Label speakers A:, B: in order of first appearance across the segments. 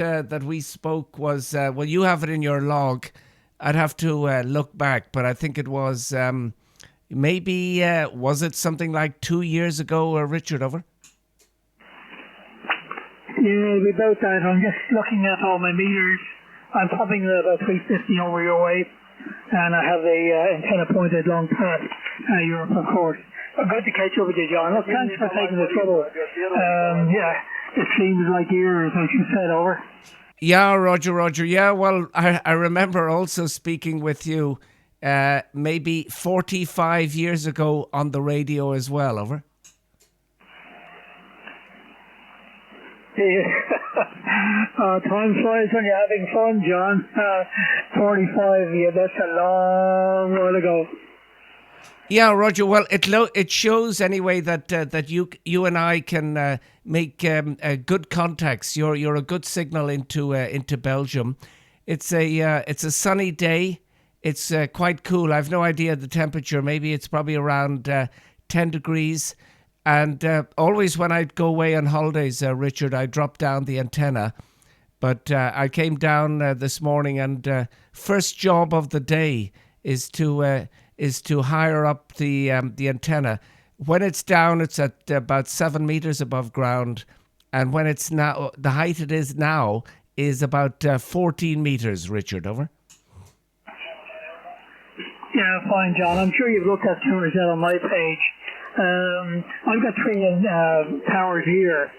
A: that we spoke was, well, you have it in your log. I'd have to look back, but I think it was maybe, was it something like 2 years ago, Richard, over?
B: Yeah, it'll be about that. I'm just looking at all my meters. I'm popping about 350 over your way, and I have the antenna pointed long past Europe, of course. I'm good to catch up with you, John. Look, thanks for taking the trouble. Yeah, it seems like years, as you said, over.
A: Yeah, Roger. Yeah, well, I remember also speaking with you maybe 45 years ago on the radio as well, over.
B: Yeah. Time flies when you're having fun, John. 45, yeah, that's a long while ago.
A: Yeah, Roger. Well, it shows anyway that you and I can make good contacts. You're a good signal into Belgium. It's a sunny day. It's quite cool. I've no idea the temperature. Maybe it's probably around 10 degrees. And always when I'd go away on holidays, Richard, I drop down the antenna. But I came down this morning, and first job of the day is to higher up the antenna. When it's down, it's at about 7 meters above ground, and when it's now, the height it is now is about 14 meters. Richard, over.
B: Yeah, fine, John. I'm sure you've looked at towers out on my page. I've got three towers here,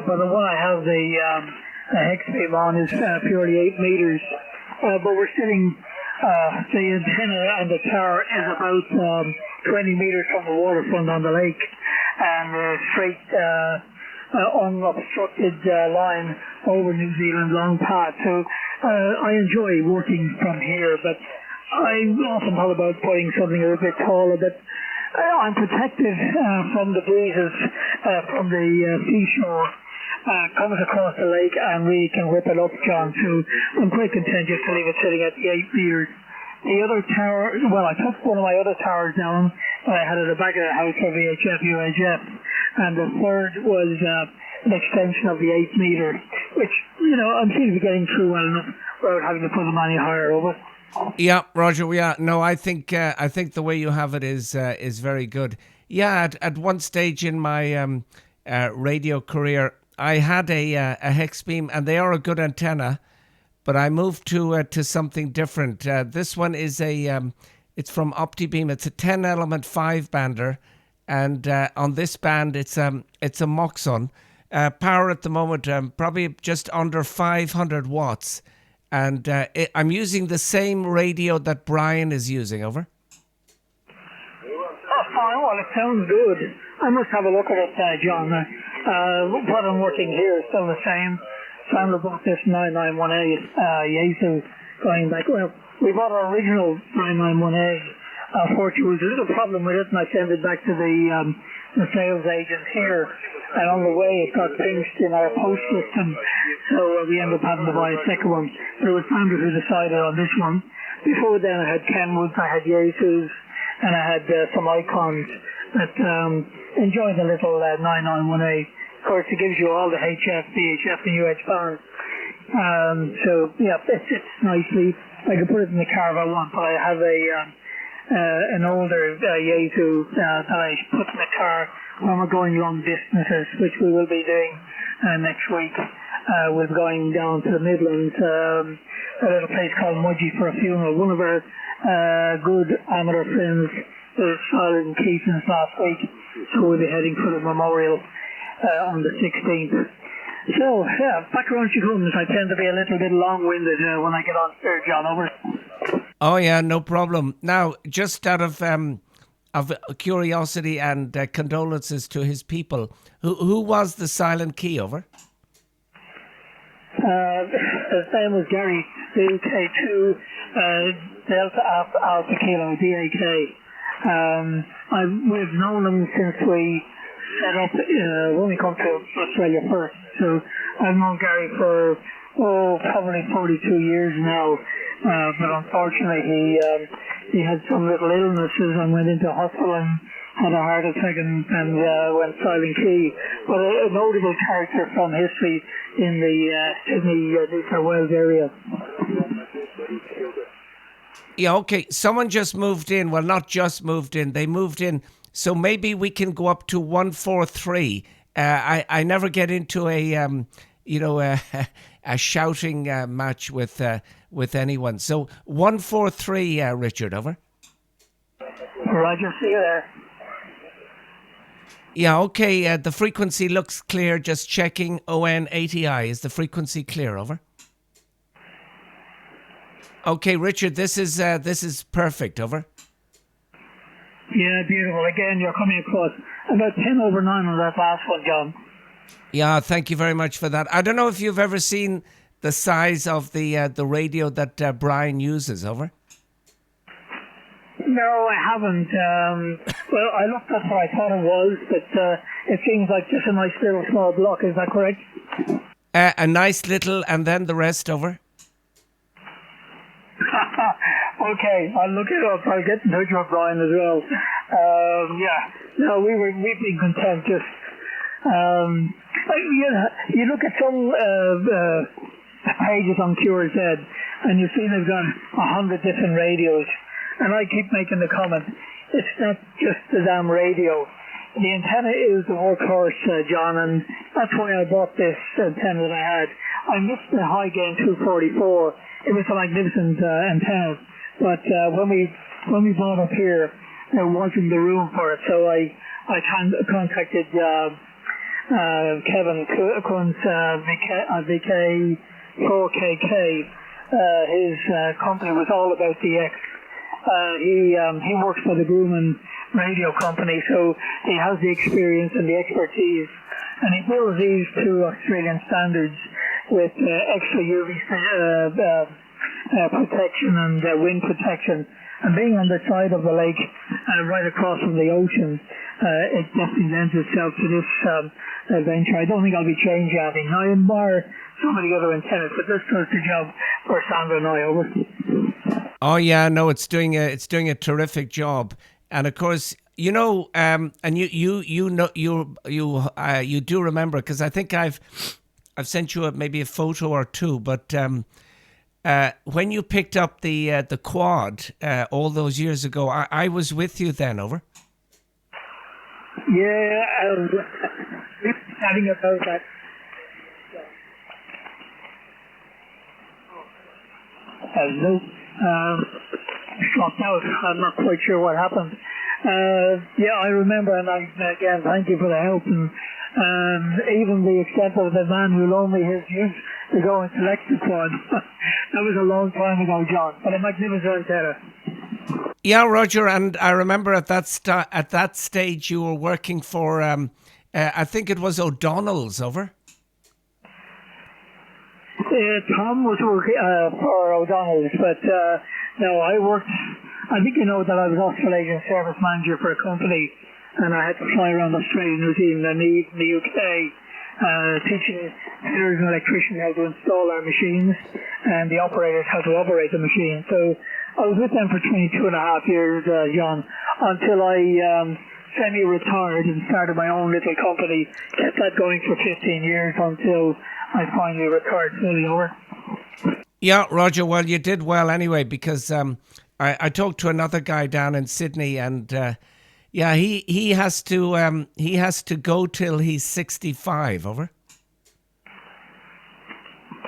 B: but the one I have the hex beam on is purely 8 meters. But we're sitting, the antenna and the tower is about 20 meters from the waterfront on the lake, and straight unobstructed line over New Zealand long path. So I enjoy working from here, but I often thought about putting something a bit taller, but I'm protected from the breezes from the seashore. Comes across the lake and we can whip it up, John. So I'm quite content just to leave it sitting at the 8 meters. The other tower, well, I took one of my other towers down that I had at the back of the house for VHF, UHF, and the third was an extension of the 8 meter, which, you know, I'm seeing to be getting through well enough without having to put them any higher over.
A: Yeah, Roger. Yeah, no, I think the way you have it is very good. Yeah, at one stage in my radio career, I had a hex beam, and they are a good antenna, but I moved to something different. This one is it's from OptiBeam. It's a 10-element 5-bander, and on this band, it's a Moxon. Power at the moment, probably just under 500 watts. And I'm using the same radio that Brian is using, over.
B: Oh, fine. Well, it sounds good. I must have a look at it, John. What I'm working here is still the same. Found about this 991A Yaesu going back. Well, we bought our original 991A. Unfortunately, there was a little problem with it, and I sent it back to the sales agent here. And on the way, it got pinched in our post system, so we ended up having to buy a second one. But it was Sandra who decided on this one. Before then, I had Kenwoods, I had Yaesus, and I had some Icons that enjoyed the little 991A. Of course, it gives you all the HF, VHF, and UH bands. So, yeah, it fits nicely. I can put it in the car if I want, but I have an older Yaesu that I put in the car when we're going long distances, which we will be doing next week. We're going down to the Midlands, a little place called Mudgee for a funeral. One of our good amateur friends is silent in Keaton's last week, so we'll be heading for the memorial on the 16th. So, yeah, back around she comes. I tend to be a little bit long-winded when I get on here, John, over.
A: Oh, yeah, no problem. Now, just out of curiosity and condolences to his people, who was the silent key, over?
B: His name was Gary, VK2 Delta Alpha Kilo, DAK. We've known him since we set up when we come to Australia first. So I've known Gary for probably 42 years now. But unfortunately, he had some little illnesses and went into hospital and had a heart attack and went silent key. But a notable character from history in the Sydney, New South Wales area.
A: Yeah, okay. Someone just moved in. Well, not just moved in. They moved in. So maybe we can go up to 143. I never get into a a shouting match with anyone. So 143, Richard, over.
B: Roger, see you there.
A: Yeah, okay. The frequency looks clear. Just checking. ON80I. Is the frequency clear? Over. Okay, Richard. This is perfect. Over.
B: Yeah, beautiful. Again, you're coming across about 10 over 9 on that last one, John.
A: Yeah, thank you very much for that. I don't know if you've ever seen the size of the radio that Brian uses. Over.
B: No, I haven't. Well, I looked at what I thought it was, but it seems like just a nice little small block. Is that correct?
A: A nice little, and then the rest. Over.
B: Okay, I'll look it up. I'll get in touch with Brian as well. Yeah, no, we've been content. Just you look at some pages on QRZ, and you see they've got 100 different radios, and I keep making the comment, it's not just the damn radio. The antenna is the workhorse, John, and that's why I bought this antenna that I had. I missed the high gain 244. It was a magnificent antenna, but when we bought up here, there wasn't the room for it. So I contacted Kevin Kunz, VK2SE. His company was all about DX. He works for the Grumman radio company, so he has the experience and the expertise, and he builds these to Australian standards with extra UV protection and wind protection. And being on the side of the lake, right across from the ocean, it definitely lends itself to this adventure. I don't think I'll be changing anything. I admire some of the other antennas, but this does the job for Sandra and I. Over.
A: Oh yeah, no, it's doing a terrific job, and of course, you know, and you know you do remember, because I think I've sent you maybe a photo or two, but when you picked up the quad all those years ago, I was with you then. Over.
B: Yeah, we're chatting about that. Hello. Dropped out. I'm not quite sure what happened. Yeah, I remember, and again, thank you for the help, and even the extent of the man who loaned me his use to go and select the quad. That was a long time ago, John, but a magnificent antenna.
A: Yeah, Roger, and I remember at that stage you were working for, I think it was O'Donnell's. Over.
B: Tom was working for O'Donnell's, but no, I think you know that I was Australian service manager for a company, and I had to fly around Australia, New Zealand, and the UK, teaching fitters and electricians how to install our machines, and the operators how to operate the machine. So I was with them for 22 and a half years, John, until I semi-retired and started my own little company. Kept that going for 15 years until I finally retired fully. Over.
A: Yeah, Roger. Well, you did well anyway, because I talked to another guy down in Sydney, and yeah, he has to go till he's 65. Over.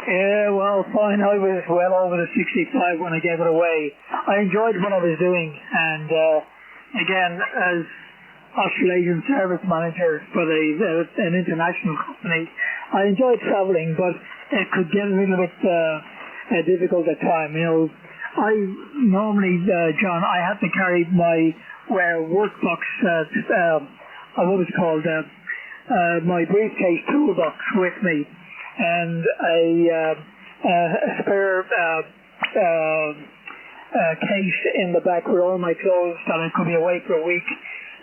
B: Yeah, well, fine. I was well over the 65 when I gave it away. I enjoyed what I was doing, and again, as Australian service manager for an international company, I enjoyed travelling, but it could get a little bit difficult at times. You know, I normally, John, I had to carry my work box, what was it called, my briefcase toolbox with me, and a spare case in the back with all my clothes that I could be away for a week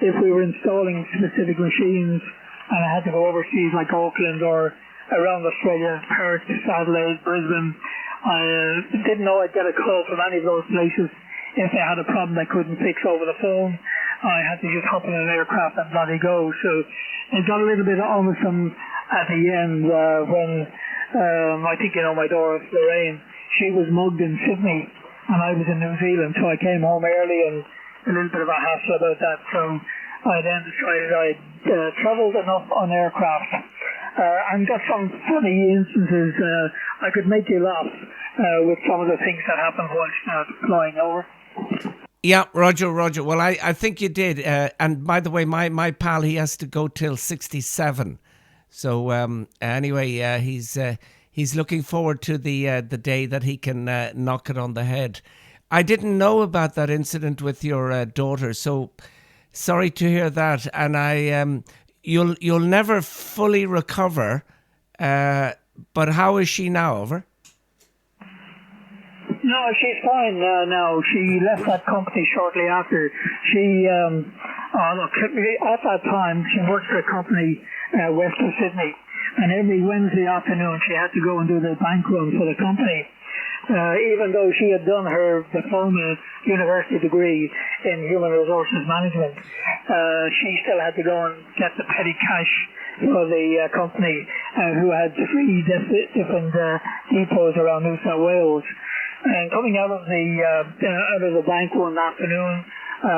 B: if we were installing specific machines, and I had to go overseas like Auckland or around Australia, Perth, Adelaide, Brisbane. I didn't know I'd get a call from any of those places if they had a problem they couldn't fix over the phone. I had to just hop in an aircraft and bloody go. So it got a little bit almost at the end when I think you know my daughter Lorraine, she was mugged in Sydney and I was in New Zealand, so I came home early and a little bit of a hassle about that. So I then decided I'd travelled enough on aircraft and got some funny instances. I could make you laugh with some of the things that happened whilst flying over.
A: Yeah, Roger. Well, I think you did. And by the way, my pal, he has to go till 67. So anyway, he's looking forward to the day that he can knock it on the head. I didn't know about that incident with your daughter, so sorry to hear that. And you'll never fully recover. But how is she now? Over.
B: No, she's fine now. She left that company shortly after. She, look, at that time, she worked for a company west of Sydney, and every Wednesday afternoon she had to go and do the bank run for the company. Even though she had done her diploma university degree in human resources management, she still had to go and get the petty cash for the company, who had three different depots around New South Wales. And coming out of the bank one afternoon,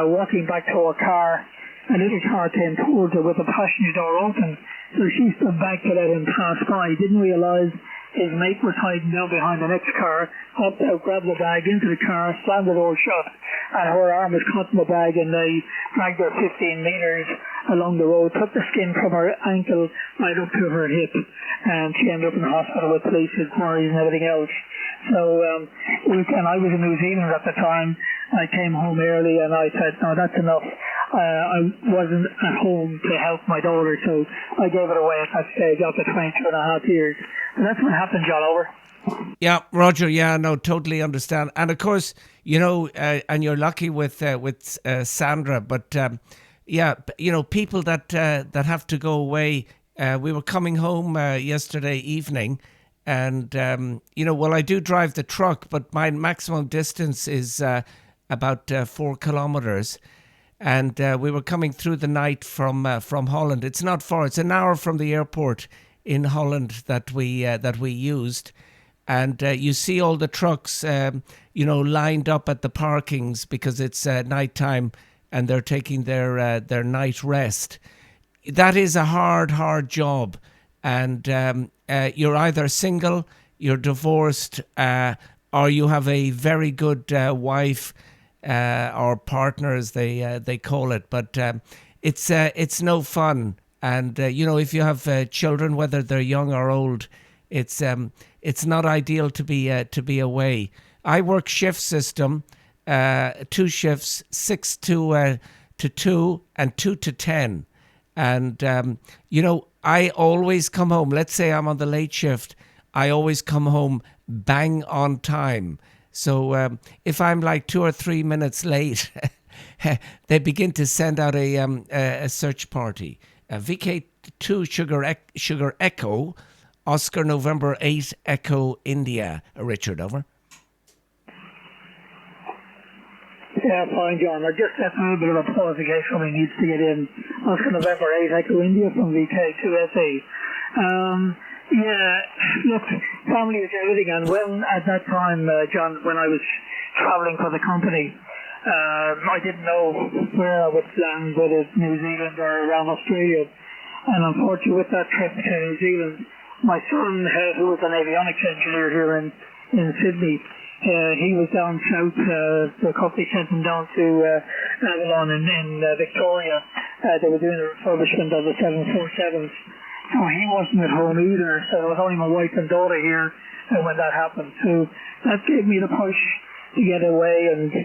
B: walking back to her car, a little car came towards her with the passenger door open. So she stood back to let him pass by. Didn't realise his mate was hiding down behind the next car. Hopped out, grabbed the bag into the car, slammed the door shut, and her arm was caught in the bag, and they dragged her 15 metres along the road, took the skin from her ankle right up to her hip, and she ended up in the hospital with police inquiries and everything else. So and I was in New Zealand at the time. I came home early and I said, no, that's enough. I wasn't at home to help my daughter, so I gave it away at that stage after 22.5 years. And that's what happened, John. Over.
A: Yeah, Roger. Yeah, no, totally understand. And of course, you know, and you're lucky with Sandra, but yeah, you know, people that have to go away. We were coming home yesterday evening. And, you know, well, I do drive the truck, but my maximum distance is about 4 kilometres. And we were coming through the night from Holland. It's not far. It's an hour from the airport in Holland that we used. And you see all the trucks, you know, lined up at the parkings because it's nighttime and they're taking their night rest. That is a hard job. And you're either single, you're divorced, or you have a very good wife or partner, as they call it. But it's no fun. And you know, if you have children, whether they're young or old, it's not ideal to be away. I work shift system, 2 shifts, 6 to 2 and 2 to 10, and you know. I always come home. Let's say I'm on the late shift. I always come home bang on time. So if I'm like 2 or 3 minutes late, they begin to send out a search party. VK2 Sugar Echo, Oscar November 8 Echo India. Richard, over.
B: Yeah, fine, John. I just have a little bit of a pause in case somebody needs to get in. Oscar November 8 Echo India from VK2SE. Yeah, look, family is everything. And when at that time, John, when I was travelling for the company, I didn't know where I would land, whether it's New Zealand or around Australia. And unfortunately, with that trip to New Zealand, my son, who was an avionics engineer here in Sydney, he was down south. The company sent him down to Avalon in Victoria. They were doing a refurbishment of the 747s. So he wasn't at home either. So it was only my wife and daughter here when that happened. So that gave me the push to get away and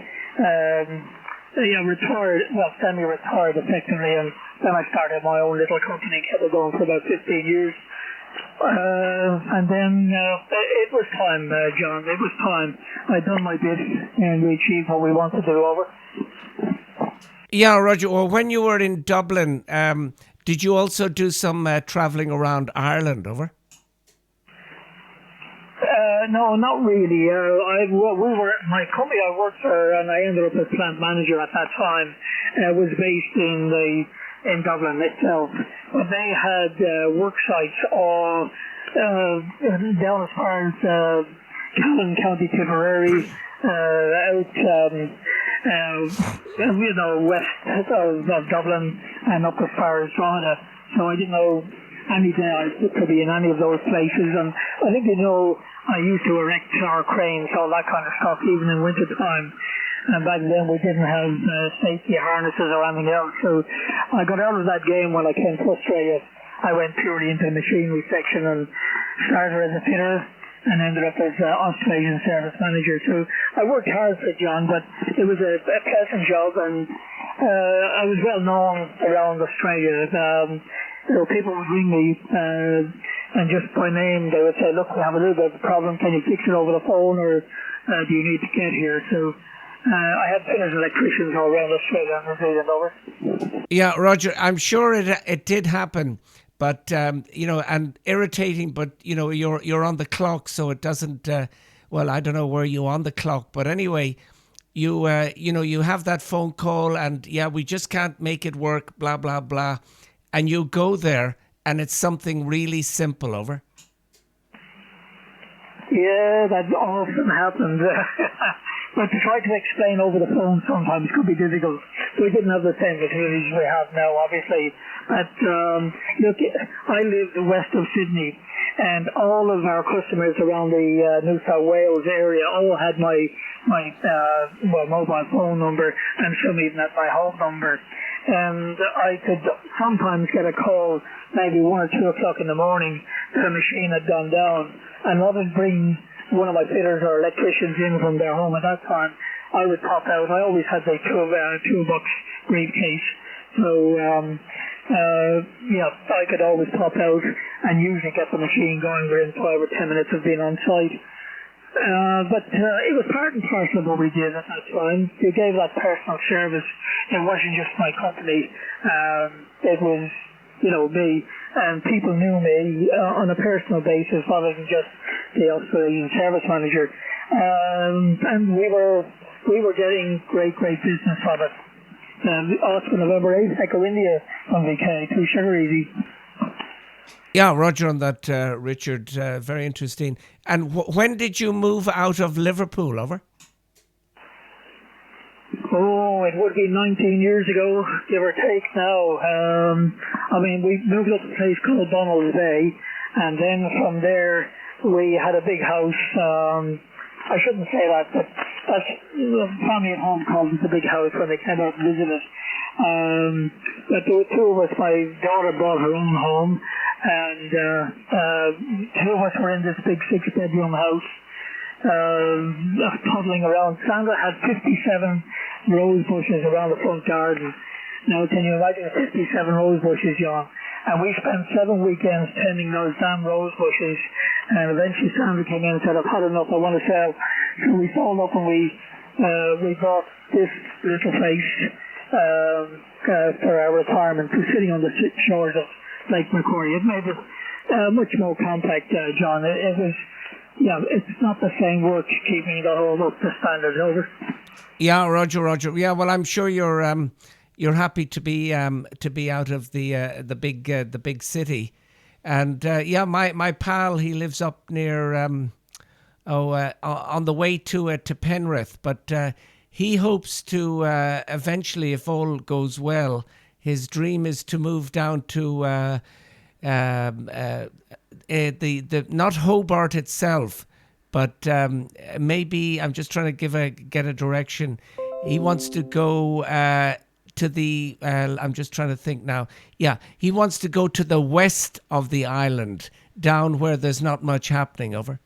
B: retired, well, semi-retired effectively. And then I started my own little company, kept it going for about 15 years. And then it was time, John. It was time. I'd done my bit and we achieved what we wanted to do. Over.
A: Yeah, Roger. Well, when you were in Dublin, did you also do some travelling around Ireland? Over.
B: No, not really. My company I worked for, and I ended up as plant manager at that time, was based in Dublin itself. But they had work sites all down as far as Callan, County Tipperary, west of Dublin, and up as far as Drogheda. So I didn't know any day I could be in any of those places. And I think, I used to erect tower cranes, all that kind of stuff, even in winter time. And back then we didn't have safety harnesses or anything else. So I got out of that game when I came to Australia. I went purely into the machinery section and started as a fitter and ended up as Australian service manager. So I worked hard for John, but it was a pleasant job, and I was well known around Australia. People would ring me and just by name they would say, look, we have a little bit of a problem, can you fix it over the phone, or do you need to get here? So I had fitters and electricians all around Australia and New Zealand over.
A: Yeah, Roger, I'm sure it did happen, but and irritating. But you're on the clock, so it doesn't. Well, I don't know where you're on the clock, but anyway, you have that phone call, and we just can't make it work. Blah blah blah, and you go there, and it's something really simple. Over.
B: Yeah, that often happens. But to try to explain over the phone sometimes could be difficult. We didn't have the same facilities we have now, obviously. But look, I lived west of Sydney, and all of our customers around the New South Wales area all had my mobile phone number, and some even at my home number. And I could sometimes get a call, maybe 1 or 2 o'clock in the morning, that a machine had gone down, and rather than bring one of my fitters or electricians in from their home at that time, I would pop out. I always had the toolbox briefcase, so I could always pop out and usually get the machine going within 5 or 10 minutes of being on site. But it was part and parcel of what we did at that time. We gave that personal service. It wasn't just my company. It was, me, and people knew me on a personal basis rather than just the Australian service manager. And we were getting great business from it. Also November 8th, Echo India from VK2SE.
A: Yeah, Roger on that, Richard. Very interesting. And when did you move out of Liverpool, over?
B: Oh, it would be 19 years ago, give or take now. We moved up to a place called Donald's Bay, and then from there we had a big house. I shouldn't say that, but that's the family at home called it the big house when they came out and visited. But there were 2 of us. My daughter bought her own home, and 2 of us were in this big 6-bedroom house, toddling around. Sandra had 57 rose bushes around the front garden. Now, can you imagine 57 rose bushes, John? And we spent 7 weekends tending those damn rose bushes. And eventually Sandra came in and said, I've had enough, I want to sell. So we sold up and we bought this little place for our retirement, sitting on the shores of Lake Macquarie. It made it much more compact, John. It was, it's not the same work keeping the whole up to standard, over.
A: Yeah, Roger. Yeah, well, I'm sure you're happy to be out of the big city, and my pal, he lives up near on the way to Penrith, but he hopes to eventually, if all goes well, his dream is to move down to the not Hobart itself, but maybe I'm just trying to get a direction. He wants to go to the. I'm just trying to think now. Yeah, he wants to go to the west of the island, down where there's not much happening. Over.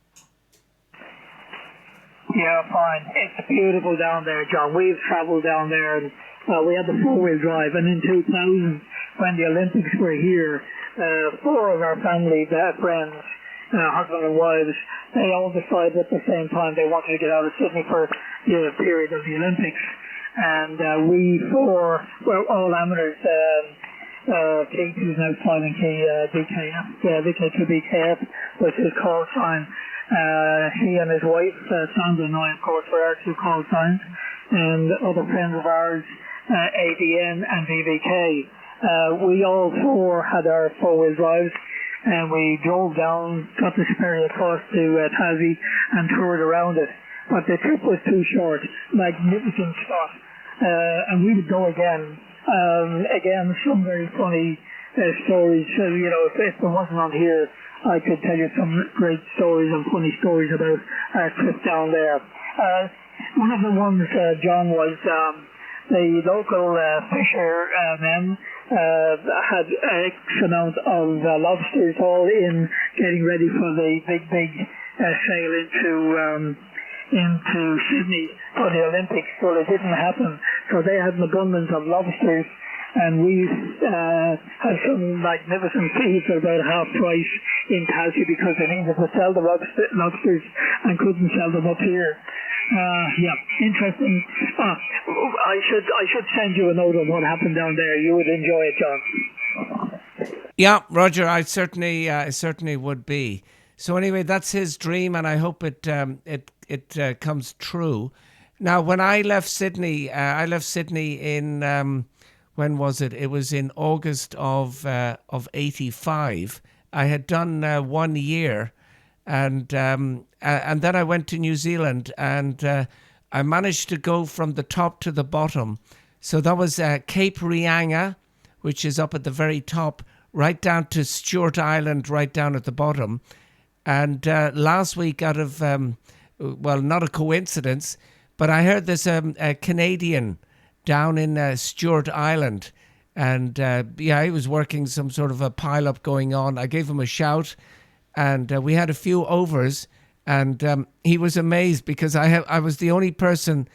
B: Yeah, fine. It's beautiful down there, John. We've travelled down there, and we had the 4-wheel drive. And in 2000, when the Olympics were here, 4 of our family, friends, husband and wives, they all decided at the same time they wanted to get out of Sydney for the period of the Olympics. And we 4 were all amateurs. K2 is now silent, VK2BKF was his call sign. He and his wife, Sandra and I, of course, were our two call signs, and other friends of ours, ADN and VK2SE. We all four had our four-wheel drives, and we drove down, got the Superior across to Tassie and toured around it. But the trip was too short. Magnificent spot. And we would go again. Again, some very funny stories. If it wasn't on here, I could tell you some great stories and funny stories about our trip down there. One of the ones, John, was the local fishermen had X amount of lobsters all in, getting ready for the big sail into Sydney for the Olympics, so it didn't happen. So they had an abundance of lobsters, and we had some magnificent feeds at about half price in Tassie because they needed to sell the lobsters and couldn't sell them up here. Interesting. I should send you a note of what happened down there. You would enjoy it, John.
A: Yeah, Roger, I certainly would be. So anyway, that's his dream, and I hope it comes true. Now, when I left Sydney, in when was it? It was in August of '85. I had done 1 year, and then I went to New Zealand, and I managed to go from the top to the bottom. So that was Cape Reinga, which is up at the very top, right down to Stewart Island, right down at the bottom. And last week, out of, not a coincidence, but I heard there's a Canadian down in Stewart Island. And he was working some sort of a pile-up going on. I gave him a shout, and we had a few overs. And he was amazed because I was the only person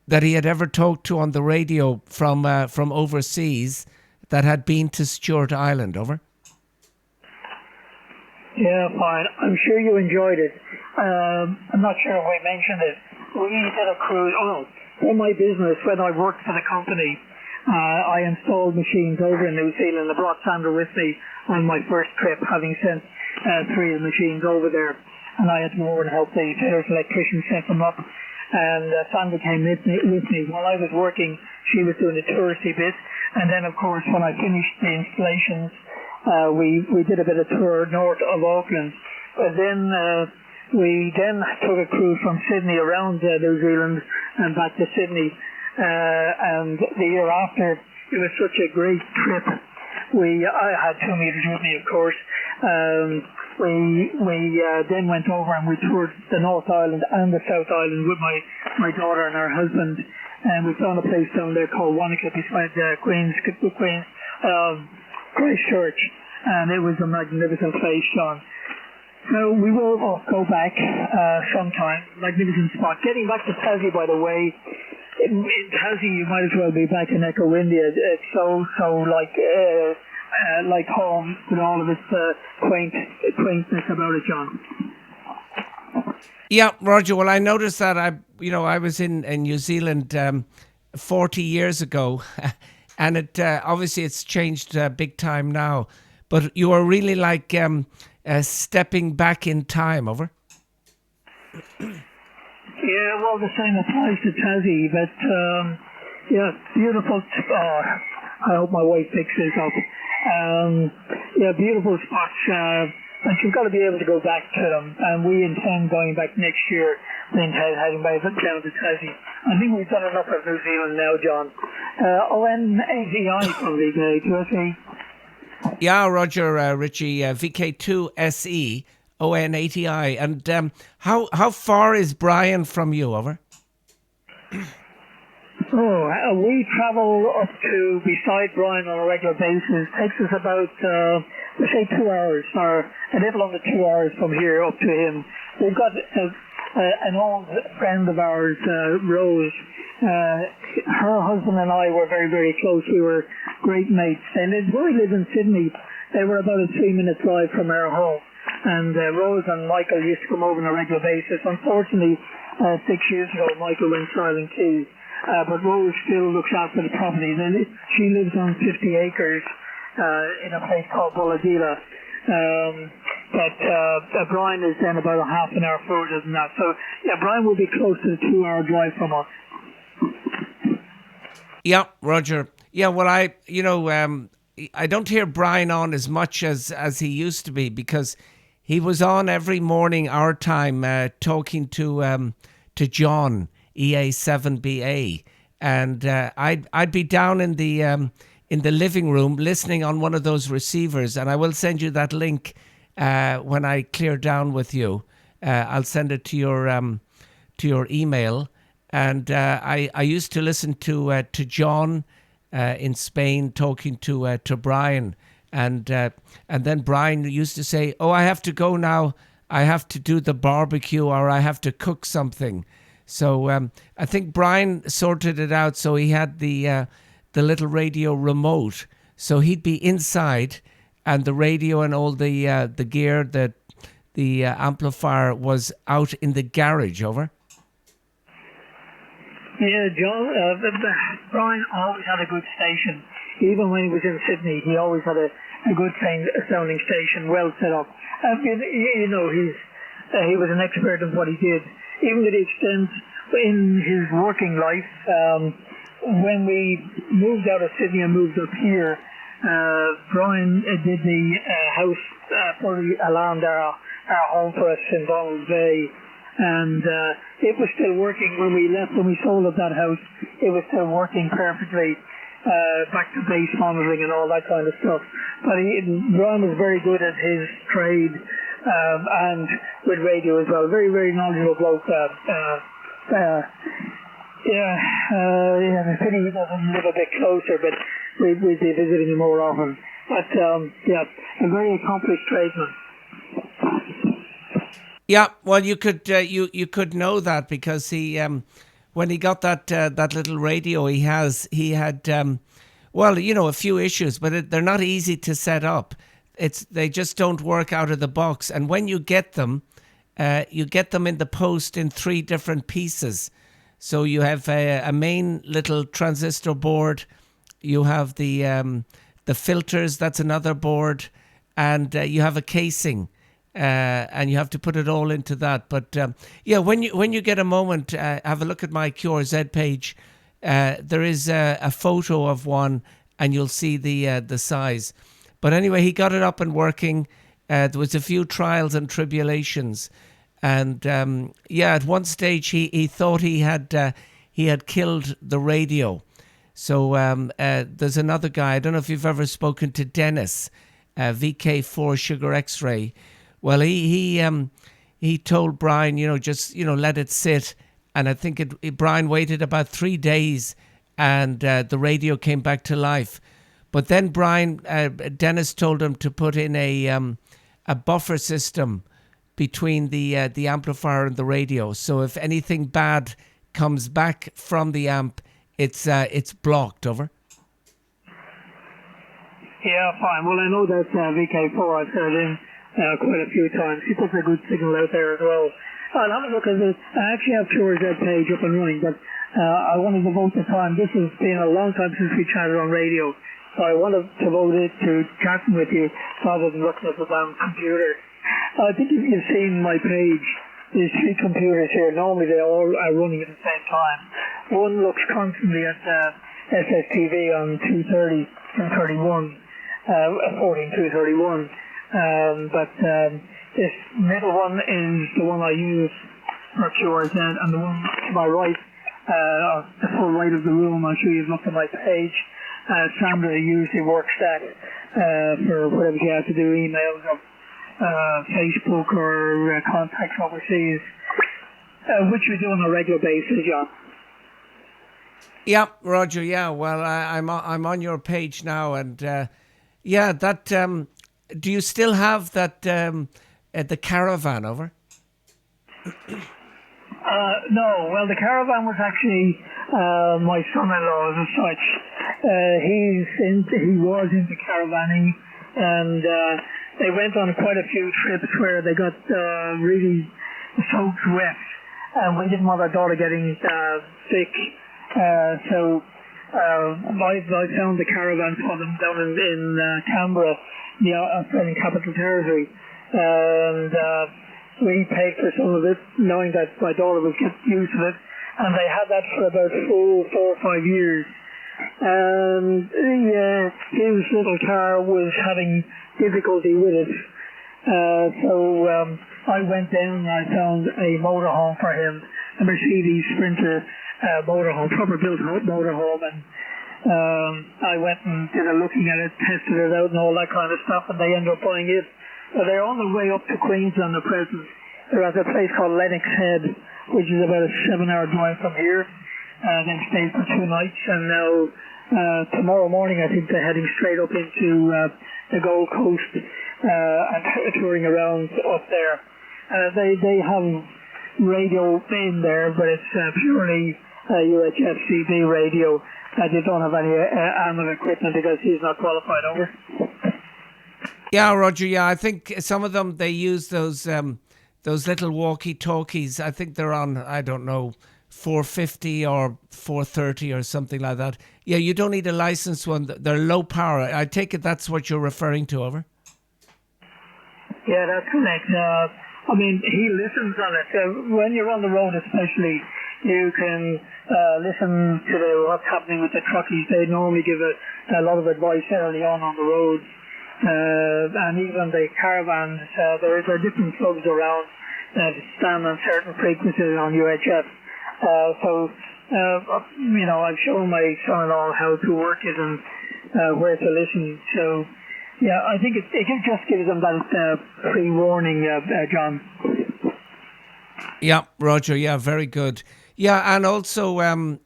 A: that he had ever talked to on the radio from overseas that had been to Stewart Island. Over.
B: Yeah, fine. I'm sure you enjoyed it. I'm not sure if we mentioned it. We did a cruise. In my business, when I worked for the company, I installed machines over in New Zealand. I brought Sandra with me on my first trip, having sent 3 of the machines over there. And I had to go over and help the fitters, electricians set them up. And Sandra came with me. While I was working, she was doing the touristy bit. And then, of course, when I finished the installations, we did a bit of tour north of Auckland. But then we then took a cruise from Sydney around New Zealand and back to Sydney. And the year after, it was such a great trip. I had 2 meters with me, of course. We then went over and we toured the North Island and the South Island with my daughter and her husband, and we found a place down there called Wanaka beside Christchurch, and it was a magnificent place, John. So we will go back sometime. Magnificent spot. Getting back to Tassie, by the way, in Tassie you might as well be back in Echo India. It's so like home with all of its quaintness about it, John.
A: Yeah, Roger. Well, I noticed that I was in New Zealand 40 years ago, and it obviously it's changed big time now. But you are really like stepping back in time. Over.
B: Yeah, well, the same applies to Tassie, but beautiful. I hope my wife picks this up. Beautiful spots, but you've got to be able to go back to them, and we intend going back next year, heading back down to Tassie. I think we've done enough of New Zealand now, John. ONATI from VK2SE.
A: Yeah, Roger, Richie, VK2SE, ONATI. And how far is Brian from you, over?
B: We travel up to beside Brian on a regular basis. Takes us about, say 2 hours, or a little under 2 hours from here up to him. We've got an old friend of ours, Rose. Her husband and I were very, very close. We were great mates. They live in Sydney. They were about a 3-minute drive from our home. And Rose and Michael used to come over on a regular basis. Unfortunately, 6 years ago, Michael went silent too. But Rose still looks after the property. She lives on 50 acres in a place called Bulladila. But Brian is then about a half an hour further than that. So, yeah, Brian will be close to the 2-hour drive from us.
A: Yeah, Roger. Yeah, well, I don't hear Brian on as much as he used to be, because he was on every morning our time talking to John EA7BA, and I'd be down in the living room listening on one of those receivers, and I will send you that link when I clear down with you. I'll send it to your email. And I used to listen to John in Spain talking to Brian, and then Brian used to say, "Oh, I have to go now. I have to do the barbecue, or I have to cook something." So I think Brian sorted it out. So he had the little radio remote, so he'd be inside, and the radio and all the gear, the amplifier was out in the garage. Over.
B: Yeah, John, Brian always had a good station. Even when he was in Sydney, he always had a good sounding station, well set up. You know, he was an expert in what he did. Even to the extent in his working life, when we moved out of Sydney and moved up here, Brian did the house for the alarm, our home for us in Donald Bay. And it was still working when we left, when we sold up that house. It was still working perfectly, back to base monitoring and all that kind of stuff. But Brian was very good at his trade, and with radio as well. Very, very knowledgeable bloke. I pity he doesn't live a bit closer, but we'd be visiting him more often. But yeah, a very accomplished tradesman.
A: Yeah, well, you could know that, because he when he got that little radio he had well, you know, a few issues, but they're not easy to set up. They just don't work out of the box, and when you get them in the post in 3 different pieces. So you have a main little transistor board, you have the filters, that's another board, and you have a casing. And you have to put it all into that. But yeah, when you get a moment, have a look at my QRZ page. There is a photo of one, and you'll see the size. But anyway, he got it up and working. There was a few trials and tribulations, and yeah, at one stage he thought he had killed the radio. So there's another guy. I don't know if you've ever spoken to Dennis, VK4 Sugar X-ray. Well, he told Brian, just let it sit, and I think Brian waited about 3 days, and the radio came back to life. But then Dennis told him to put in a buffer system between the amplifier and the radio, so if anything bad comes back from the amp, it's blocked. Over.
B: Yeah, fine. Well, I know that VK4 I've heard in quite a few times. He puts a good signal out there as well. I'll have a look at this. I actually have QRZ page up and running, but I wanted to devote the time. This has been a long time since we chatted on radio, so I wanted to devote it to chatting with you rather than looking at the damn computer. I think if you've seen my page, there's 3 computers here. Normally they all are running at the same time. One looks constantly at SSTV on 230 and 31, 14231. But this middle one is the one I use for QRZ, and the one to my right, the full right of the room, I'm sure you've looked at my page. Sandra usually works that for whatever she has to do, emails or Facebook or contacts overseas, which we do on a regular basis, John.
A: Yeah, Roger. Yeah, well, I'm on your page now, and yeah, that. Do you still have that the caravan? Over?
B: No. Well, the caravan was actually my son-in-law's as such. He was into caravanning, and they went on quite a few trips where they got really soaked wet, and we didn't want our daughter getting sick. So I found the caravan for them down in Canberra, in Capital Territory. and we paid for some of it, knowing that my daughter would get use of it, and they had that for about 4 or 5 years. And his little car was having difficulty with it. So I went down and I found a motorhome for him, a Mercedes Sprinter motorhome, proper built motorhome, and I went and did a looking at it, tested it out and all that kind of stuff, and they ended up buying it. So they're on the way up to Queensland at present. They're at a place called Lennox Head, which is about a 7-hour drive from here. They've stayed for 2 nights, and now tomorrow morning I think they're heading straight up into the Gold Coast and touring around up there. They have radio in there, but it's purely UHF CB radio. They don't have any armored equipment because he's not qualified. Over.
A: Yeah, Roger. Yeah, I think some of them they use those little walkie-talkies. I think they're on, I don't know, 450 or 430 or something like that. Yeah, you don't need a licensed one. They're low power. I take it that's what you're referring to, over?
B: Yeah, that's correct. I mean, he listens on it. When you're on the road especially, you can listen to what's happening with the truckies. They normally give a lot of advice early on the road. And even the caravans, there are different plugs around that stand on certain frequencies on UHF. I've shown my son-in-law how to work it and where to listen. So, yeah, I think it just gives them that pre-warning, John.
A: Yeah, Roger. Yeah, very good. Yeah, and also,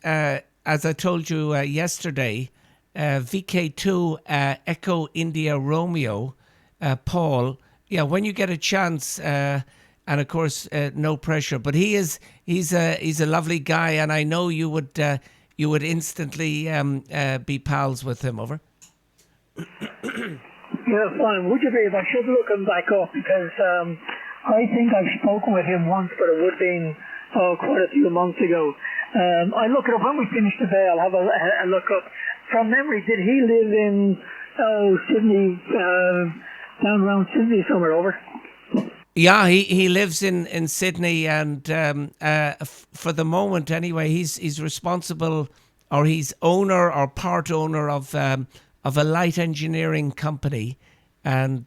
A: as I told you yesterday, VK2 Echo India Romeo, Paul. Yeah, when you get a chance, and of course, no pressure. But he's a lovely guy, and I know you would instantly be pals with him. Over.
B: Yeah, fine. Would you be? I should look him back up because I think I've spoken with him once, but it would have been quite a few months ago. I look it up when we finish today. I'll have a look up. From memory, did he live in Sydney, down around Sydney somewhere? Over.
A: Yeah, he lives in Sydney, and for the moment anyway, he's responsible, or he's owner or part owner of a light engineering company, and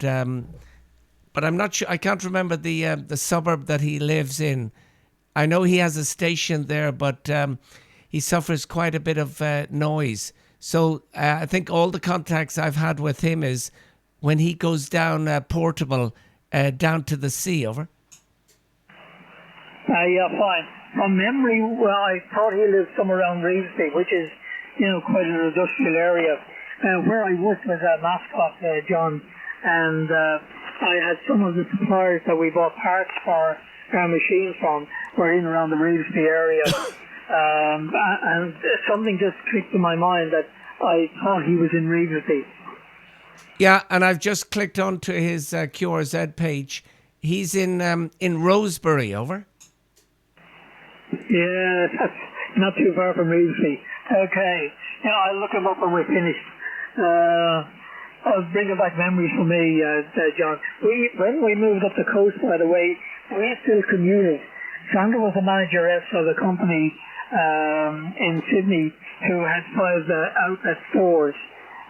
A: but I'm not sure. I can't remember the suburb that he lives in. I know he has a station there, but he suffers quite a bit of noise. So I think all the contacts I've had with him is when he goes down Portable, down to the sea. Over.
B: Yeah, fine. From memory, well, I thought he lived somewhere around Revesby, which is, quite an industrial area. Where I worked was at Mascot, John, and I had some of the suppliers that we bought parts for our machines from were in around the Revesby area. And something just clicked in my mind that I thought he was in Revesby.
A: Yeah, and I've just clicked onto his QRZ page. He's in Rosebery. Over.
B: Yeah, that's not too far from Revesby. Okay, I'll look him up when we're finished. I'll bring back memories for me, John. When we moved up the coast, by the way, we still commuted. Sandra was the manageress of the company in Sydney who had 5 outlet stores,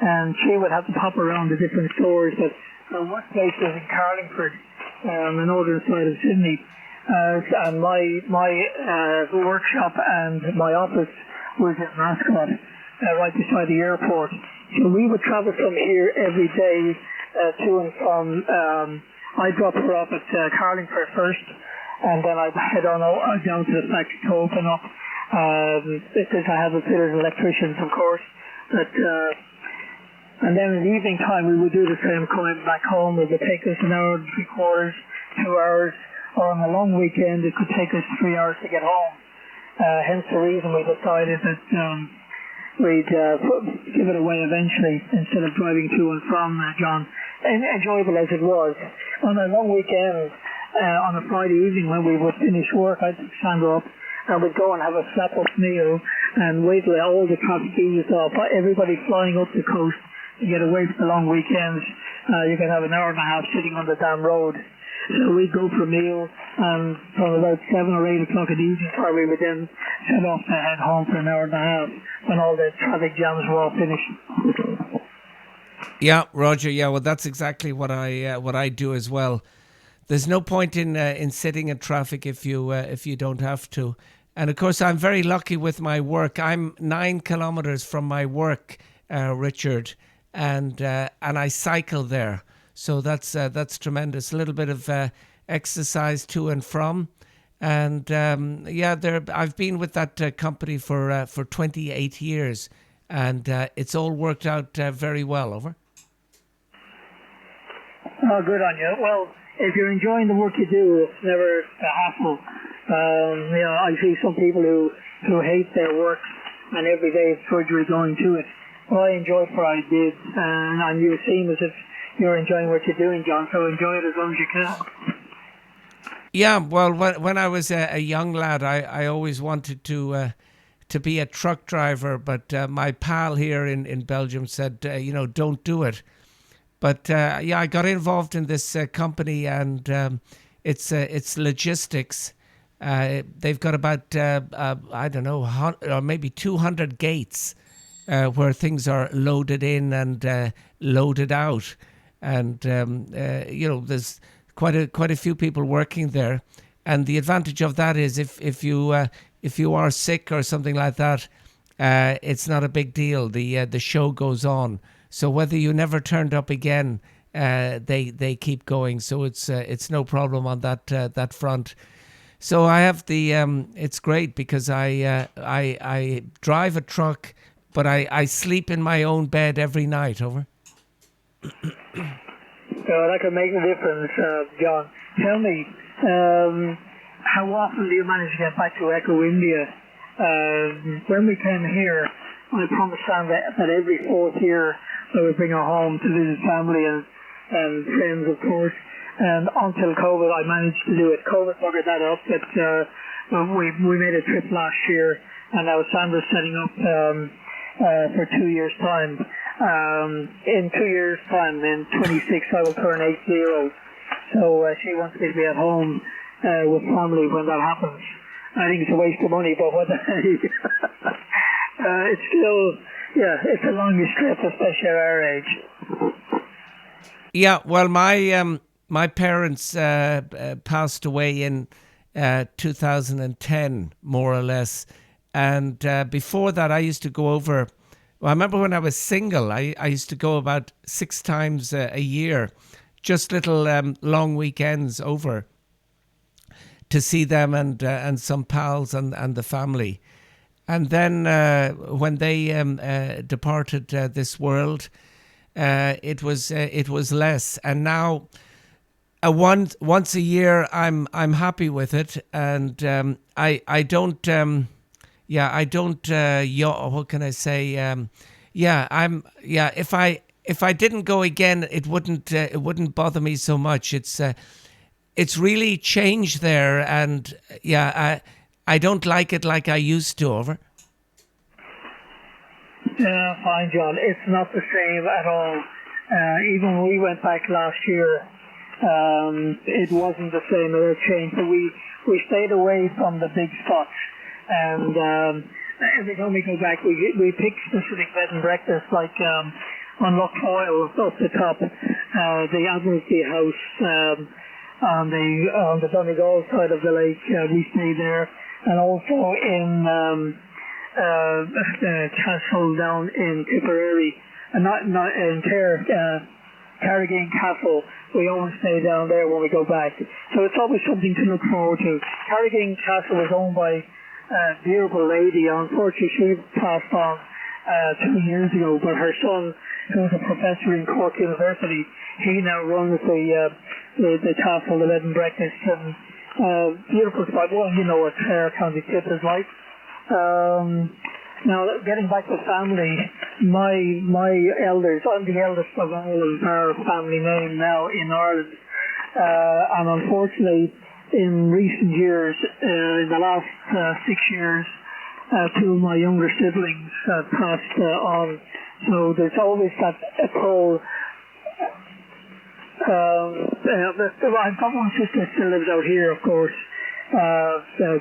B: and she would have to pop around the different stores. But her workplace was in Carlingford, the northern side of Sydney, and my workshop and my office was in Mascot, right beside the airport. So we would travel from here every day to and from. I'd drop her off at Carlingford first, and then I'd head on down to the factory to open up, because I have a fitters and electricians, of course. But and then in the evening time, we would do the same, coming back home. It would take us an hour and 3/4, 2 hours, or on a long weekend, it could take us 3 hours to get home. Hence the reason we decided that we'd give it away eventually instead of driving to and from, John. And enjoyable as it was. On a long weekend, on a Friday evening when we would finish work, I'd pick Sandra up and we'd go and have a slap-up meal and wait till all the traffic eased off. Everybody flying up the coast to get away from the long weekends. You can have an hour and a half sitting on the damn road. So we'd go for a meal, and from about 7 or 8 o'clock in the evening, we would then set off to head home for an hour and a half when all the traffic jams were all finished.
A: Yeah, Roger. Yeah, well, that's exactly what I do as well. There's no point in sitting in traffic if you don't have to. And of course, I'm very lucky with my work. I'm 9 kilometers from my work, Richard, and I cycle there. So that's tremendous. A little bit of exercise to and from, and I've been with that company for 28 years, and it's all worked out very well. Over.
B: Oh, good on you. Well, if you're enjoying the work you do, it's never a hassle. I see some people who hate their work, and every day it's drudgery going to it. Well, I enjoyed what I did, and you seem as if you're enjoying what you're doing, John, so enjoy it as long as you can.
A: Yeah, well, when I was a young lad, I always wanted to be a truck driver, but my pal here in Belgium said, don't do it. But I got involved in this company, and it's logistics. They've got about I don't know, or maybe 200 gates where things are loaded in and loaded out, and there's quite a few people working there. And the advantage of that is if you are sick or something like that, it's not a big deal. The show goes on. So whether you never turned up again, they keep going. So it's no problem on that front. So I have it's great because I drive a truck, but I sleep in my own bed every night. Over.
B: That could make a difference, John. Tell me, how often do you manage to get back to Echo India? When we came here, I promised Sam that every 4th year I would bring her home to visit family and friends, of course. And until COVID, I managed to do it. COVID buggered that up, but we made a trip last year, and now Sandra's setting up for 2 years' time. In 2 years' time, in 26, I will turn 80. So she wants me to be at home with family when that happens. I think it's a waste of money, but what the heck? It's still, it's the longest trip, especially at our age.
A: Yeah, well, my parents passed away in 2010, more or less. And before that, I used to go over. Well, I remember when I was single, I used to go about 6 times a year, just little long weekends over to see them and some pals and the family. And then when they departed this world, it was less. And now once a year, I'm happy with it, and I don't. I don't. What can I say? If I didn't go again, it wouldn't bother me so much. It's really changed there, and I don't like it like I used to. Over.
B: Yeah, fine, John. It's not the same at all. Even when we went back last year, it wasn't the same. It had changed. So we stayed away from the big spots. And every time we go back, we pick specific bed and breakfasts, like on Loch Foyle up the top, the Admiralty House on the Donegal side of the lake. We stay there, and also in the castle down in Tipperary, and not in Carrigain Castle. We always stay down there when we go back. So it's always something to look forward to. Carrigain Castle was owned by a beautiful lady. Unfortunately, she passed on 2 years ago, but her son, who was a professor in Cork University, he now runs the castle, the bed and breakfast, and beautiful spot. Well, you know what Clare County Tip is like. Now, getting back to family, my elders, I'm the eldest of all of our family name now in Ireland, and unfortunately, in recent years, in the last 6 years, 2 of my younger siblings passed on. So there's always that pull I've got one sister that still lives out here, of course,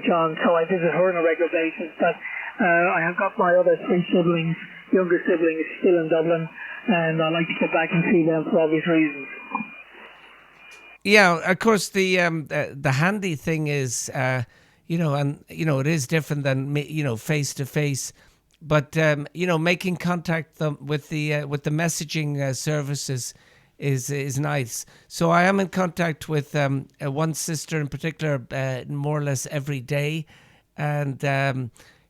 B: John, so I visit her on a regular basis, but I have got my other three siblings, younger siblings, still in Dublin, and I like to get back and see them for obvious reasons.
A: Yeah, of course, the handy thing is, and it is different than face to face, but making contact with the messaging services is nice. So I am in contact with one sister in particular, more or less every day, and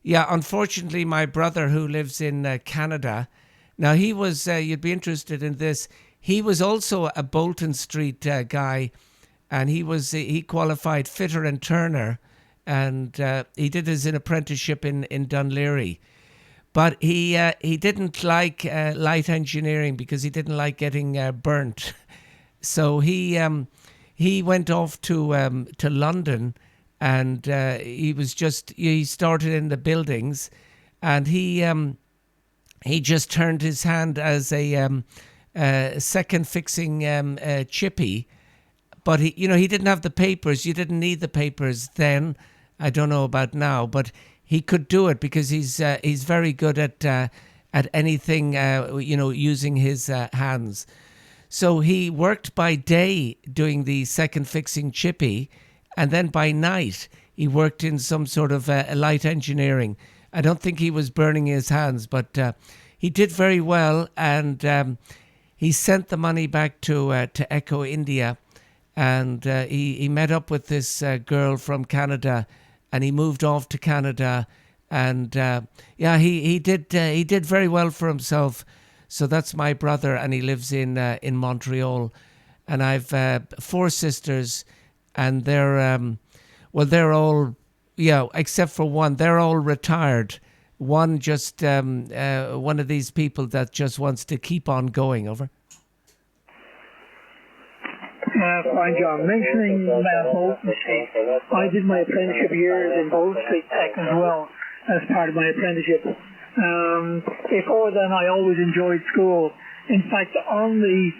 A: unfortunately, my brother who lives in Canada. Now he was, you'd be interested in this. He was also a Bolton Street guy, and he qualified fitter and turner, and he did his apprenticeship in Dunleary. But he didn't like light engineering because he didn't like getting burnt. So he went off to London, and he started in the buildings, and he just turned his hand as a second fixing chippy, but he didn't have the papers. You didn't need the papers then. I don't know about now, but he could do it because he's very good at anything, using his hands. So he worked by day doing the second fixing chippy, and then by night he worked in some sort of light engineering. I don't think he was burning his hands, but he did very well, and he sent the money back to Echo India, and he met up with this girl from Canada, and he moved off to Canada, and he did very well for himself. So that's my brother, and he lives in Montreal, and I've 4 sisters, and they're all, except for one, they're all retired. One just one of these people that just wants to keep on going. Over.
B: Fine, John. Mentioning Bolton Street, I did my apprenticeship years in Bolton Street Tech as well as part of my apprenticeship. Before then, I always enjoyed school. In fact, on the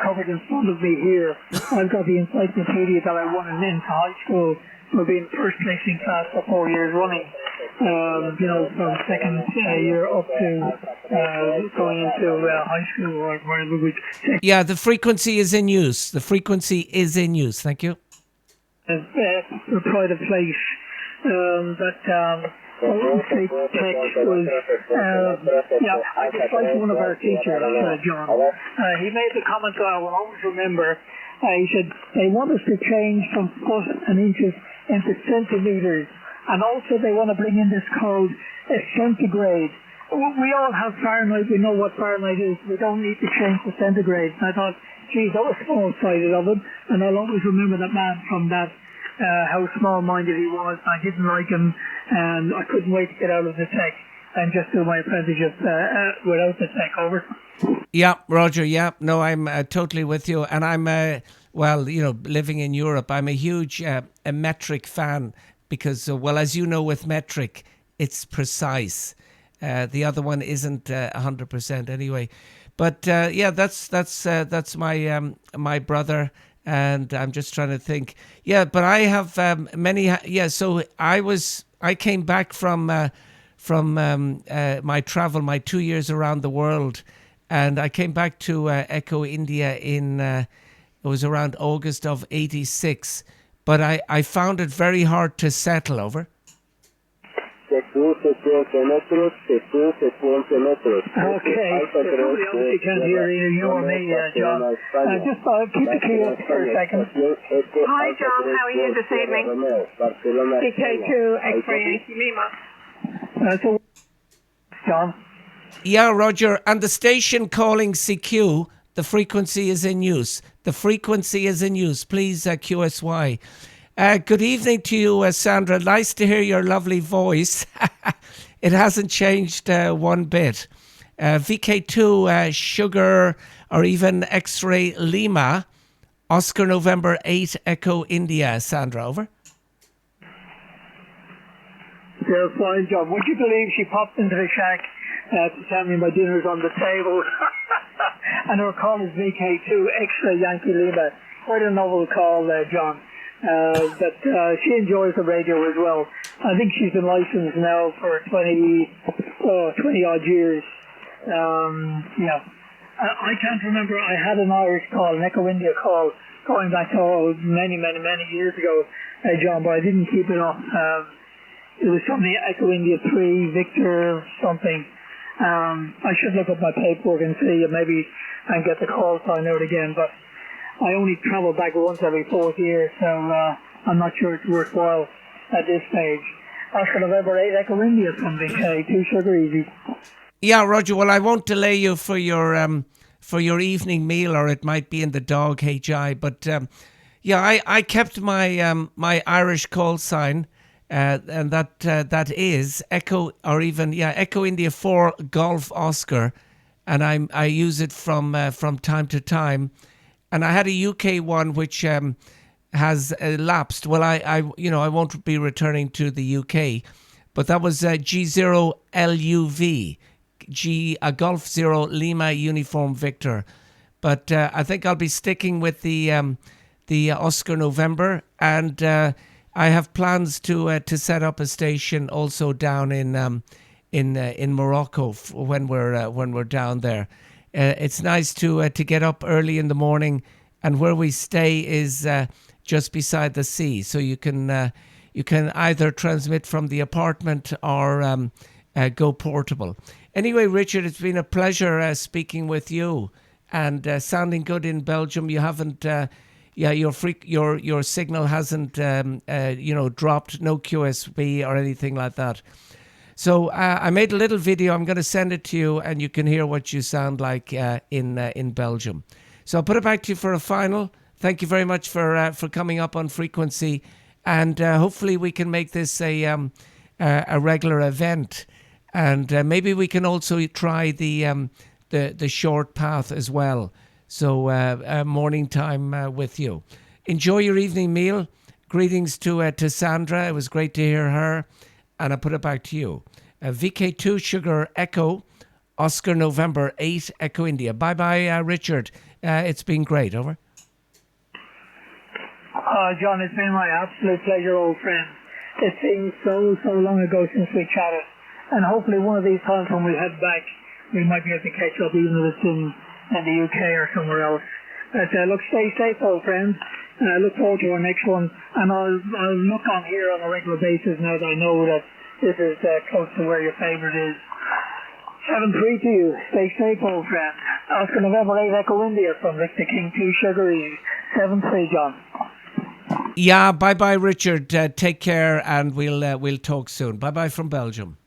B: cover in front of me here, I've got the encyclopedia that I won in high school for being first place in class for 4 years running. From second year up to going into high school or wherever we.
A: Yeah, the frequency is in use. The frequency is in use. Thank you.
B: The pride of place, Bolton Street Tech was, I disliked one of our teachers, John. He made the comment that I will always remember. He said, they want us to change from foot and inches into centimetres, and also they want to bring in this called a centigrade. We all have Fahrenheit, we know what Fahrenheit is, we don't need to change the centigrade. And I thought, geez, that was small-sided of him, and I'll always remember that man from that, how small-minded he was. I didn't like him, and I couldn't wait to get out of the tech and just do my apprenticeship without the tech. Over.
A: Yeah, Roger, yeah. No, I'm totally with you, and I'm, living in Europe, I'm a huge a metric fan because, as you know, with metric, it's precise. The other one isn't 100% anyway. But that's my brother, and I'm just trying to think. Yeah, but I have many. So I came back from my travel, my 2 years around the world, and I came back to Echo India in it was around August of '86. But I found it very hard to settle. Over.
B: Okay, probably obviously can't hear either you or me, John. Just keep the key up for a second.
C: Hi, John. How are you this evening? VK2SE X-ray Lima.
B: John.
A: Yeah, Roger. And the station calling CQ, the frequency is in use. The frequency is in use. Please, QSY. Good evening to you, Sandra. Nice to hear your lovely voice. It hasn't changed one bit. VK2 Sugar or even X-ray Lima, Oscar November 8 Echo India. Sandra, over.
B: You're fine, John. Would you believe she popped into the shack to tell me my dinner's on the table? And her call is VK2 Extra Yankee Lima. Quite a novel call there, John. But she enjoys the radio as well. I think she's been licensed now for 20 odd years. Yeah. I can't remember. I had an Irish call, an Echo India call, going back to many years ago, John, but I didn't keep it up. It was something Echo India 3, Victor something. I should look up my paperwork and see, maybe I can get the call sign out again, but I only travel back once every 4 years, so I'm not sure it's worthwhile at this stage. Oscar November 8, Echo India from VK, 2 Sugar Easy.
A: Yeah, Roger. Well, I won't delay you for your evening meal, or it might be in the dog HI. But yeah, I kept my my Irish call sign, and that is Echo, or even Echo India 4 Golf Oscar, and I use it from time to time. And I had a UK one which has lapsed. Well, I won't be returning to the UK, but that was G0LUV. A Golf 0 Lima Uniform Victor, but I think I'll be sticking with the Oscar November, and I have plans to set up a station also down in Morocco when we're down there. It's nice to get up early in the morning, and where we stay is just beside the sea, so you can either transmit from the apartment or go portable. Anyway, Richard, it's been a pleasure speaking with you, and sounding good in Belgium. You haven't, your signal hasn't, dropped, no QSB or anything like that. So I made a little video. I'm going to send it to you, and you can hear what you sound like in Belgium. So I'll put it back to you for a final. Thank you very much for coming up on Frequency, and hopefully we can make this a regular event. And maybe we can also try the short path as well. So morning time with you. Enjoy your evening meal. Greetings to Sandra. It was great to hear her. And I put it back to you. VK2 Sugar Echo, Oscar November 8 Echo India. Bye-bye, Richard. It's been great. Over.
B: John, it's been my absolute pleasure, old friend. It seems so long ago since we chatted. And hopefully one of these times when we head back, we might be able to catch up, even if it's in the UK or somewhere else. But look, stay safe, old friends. Look forward to our next one. And I'll look on here on a regular basis now that I know that this is close to where your favourite is. 7-3 to you. Stay safe, old friend. Oscar November 8 Echo India from Victor King 2 Sugar Easy. 7-3, John.
A: Yeah, bye-bye, Richard. Take care, and we'll talk soon. Bye-bye from Belgium.